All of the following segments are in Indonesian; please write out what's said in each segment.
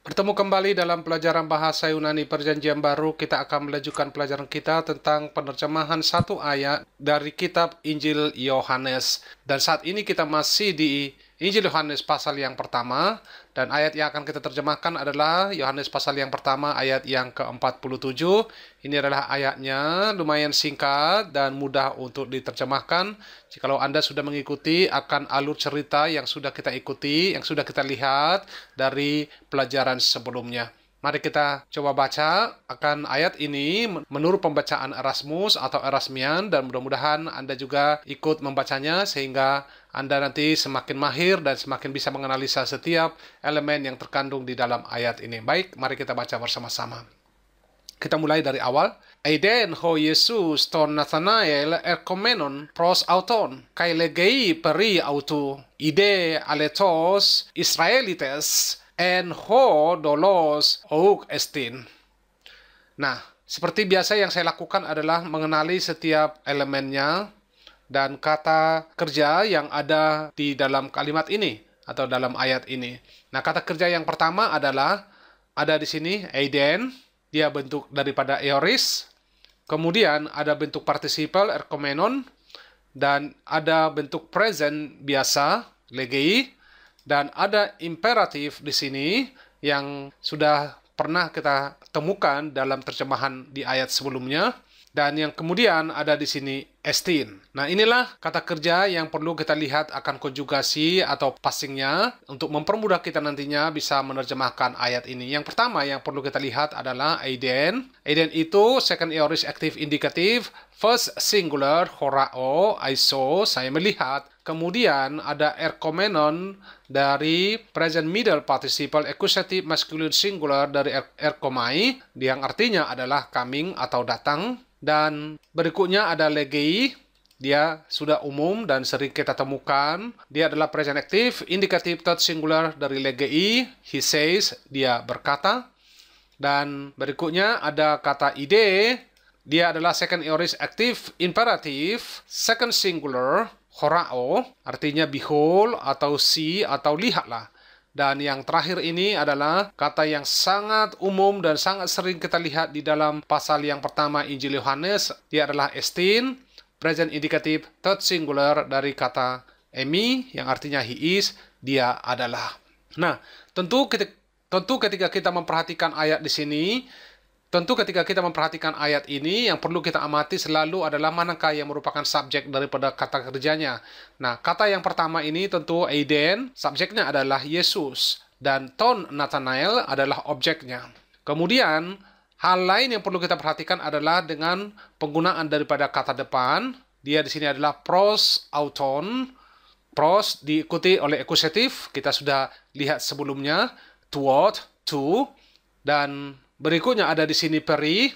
Bertemu kembali dalam pelajaran bahasa Yunani Perjanjian Baru. Kita akan melanjutkan pelajaran kita tentang penerjemahan satu ayat dari kitab Injil Yohanes. Dan saat ini kita masih di Injil Yohanes pasal yang pertama. Dan ayat yang akan kita terjemahkan adalah Yohanes pasal yang pertama ayat yang ke-47. Ini adalah ayatnya, lumayan singkat dan mudah untuk diterjemahkan. Jikalau Anda sudah mengikuti akan alur cerita yang sudah kita ikuti, yang sudah kita lihat dari pelajaran sebelumnya. Mari kita coba baca akan ayat ini menurut pembacaan Erasmus atau Erasmian, dan mudah-mudahan Anda juga ikut membacanya sehingga Anda nanti semakin mahir dan semakin bisa menganalisa setiap elemen yang terkandung di dalam ayat ini. Baik, mari kita baca bersama-sama. Kita mulai dari awal. Eiden ho Jesus ton Nathanael erkomenon pros auton, kai legei peri autu, ide aletos Israelites, en ho dolos houk estin. Nah, seperti biasa yang saya lakukan adalah mengenali setiap elemennya dan kata kerja yang ada di dalam kalimat ini atau dalam ayat ini. Nah, kata kerja yang pertama adalah ada di sini eiden, dia bentuk daripada eoris. Kemudian ada bentuk participle erkomenon, dan ada bentuk present biasa legei, dan ada imperatif di sini yang sudah pernah kita temukan dalam terjemahan di ayat sebelumnya, dan yang kemudian ada di sini estin. Nah, inilah kata kerja yang perlu kita lihat akan konjugasi atau passingnya untuk mempermudah kita nantinya bisa menerjemahkan ayat ini. Yang pertama yang perlu kita lihat adalah eiden. Eiden itu second aorist active indicative, first singular horao, I saw, saya melihat. Kemudian ada erkomenon dari present middle participle accusative masculine singular dari erkomai, yang artinya adalah coming atau datang. Dan berikutnya ada legei, dia sudah umum dan sering kita temukan. Dia adalah present active indicative third singular dari legei, he says, dia berkata. Dan berikutnya ada kata ide, dia adalah second aorist active imperative second singular horao, artinya behold atau see atau lihatlah. Dan yang terakhir ini adalah kata yang sangat umum dan sangat sering kita lihat di dalam pasal yang pertama Injil Yohanes. Dia adalah estin, present indicative third singular dari kata emi, yang artinya he is, dia adalah. Nah, tentu ketika kita memperhatikan ayat di sini, ketika kita memperhatikan ayat ini, yang perlu kita amati selalu adalah manakah yang merupakan subjek daripada kata kerjanya. Nah, kata yang pertama ini tentu eiden, subjeknya adalah Yesus, dan ton Nathanael adalah objeknya. Kemudian, hal lain yang perlu kita perhatikan adalah dengan penggunaan daripada kata depan. Dia di sini adalah pros auton, pros diikuti oleh accusative, kita sudah lihat sebelumnya, toward, to, dan berikutnya ada di sini peri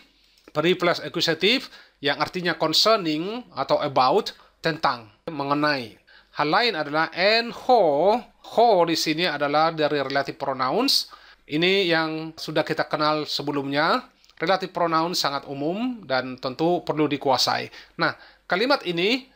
plus accusative yang artinya concerning atau about, tentang, mengenai. Hal lain adalah and ho. Ho di sini adalah dari relative pronouns. Ini yang sudah kita kenal sebelumnya. Relative pronouns sangat umum dan tentu perlu dikuasai. Nah, kalimat ini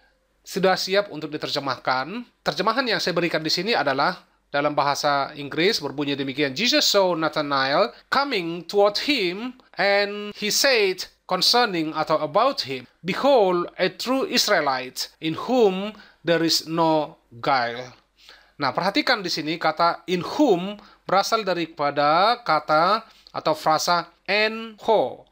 sudah siap untuk diterjemahkan. Terjemahan yang saya berikan di sini adalah dalam bahasa Inggris berbunyi demikian. Jesus saw Nathanael coming toward him, and he said concerning atau about him, behold, a true Israelite in whom there is no guile. Nah, perhatikan di sini kata in whom berasal daripada kata atau frasa en ho.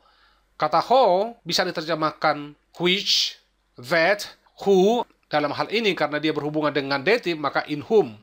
Kata ho bisa diterjemahkan which, that, who. Dalam hal ini karena dia berhubungan dengan dative, maka in whom.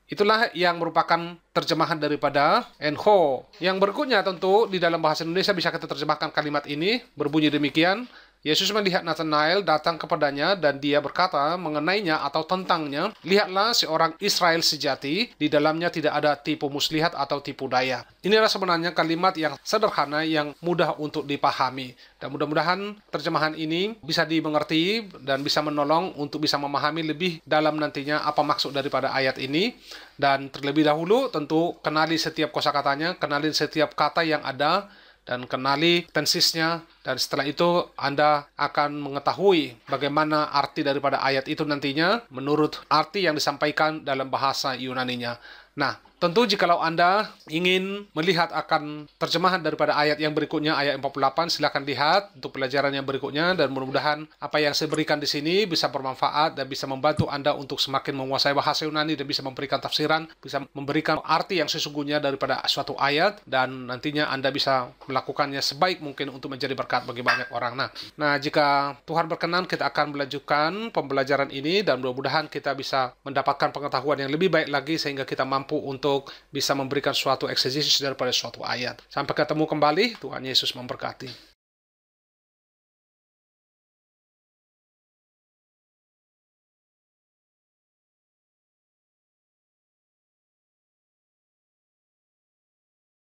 Itulah yang merupakan terjemahan daripada enho. Yang berikutnya tentu di dalam bahasa Indonesia bisa kita terjemahkan kalimat ini berbunyi demikian. Yesus melihat Nathanael datang kepadanya dan dia berkata mengenainya atau tentangnya, lihatlah seorang Israel sejati, di dalamnya tidak ada tipu muslihat atau tipu daya. Inilah sebenarnya kalimat yang sederhana yang mudah untuk dipahami. Dan mudah-mudahan terjemahan ini bisa dimengerti dan bisa menolong untuk bisa memahami lebih dalam nantinya apa maksud daripada ayat ini. Dan terlebih dahulu tentu kenali setiap kosakatanya, kenali setiap kata yang ada, dan kenali tensisnya, dan setelah itu Anda akan mengetahui bagaimana arti daripada ayat itu nantinya menurut arti yang disampaikan dalam bahasa Yunaninya. Nah, Tentu jikalau Anda ingin melihat akan terjemahan daripada ayat yang berikutnya, ayat 48, silakan lihat untuk pelajaran yang berikutnya, dan mudah-mudahan apa yang saya berikan di sini bisa bermanfaat dan bisa membantu Anda untuk semakin menguasai bahasa Yunani dan bisa memberikan tafsiran, bisa memberikan arti yang sesungguhnya daripada suatu ayat, dan nantinya Anda bisa melakukannya sebaik mungkin untuk menjadi berkat bagi banyak orang. Nah, jika Tuhan berkenan, kita akan melanjutkan pembelajaran ini dan mudah-mudahan kita bisa mendapatkan pengetahuan yang lebih baik lagi sehingga kita mampu untuk bisa memberikan suatu eksegesis daripada suatu ayat. Sampai ketemu kembali, Tuhan Yesus memberkati.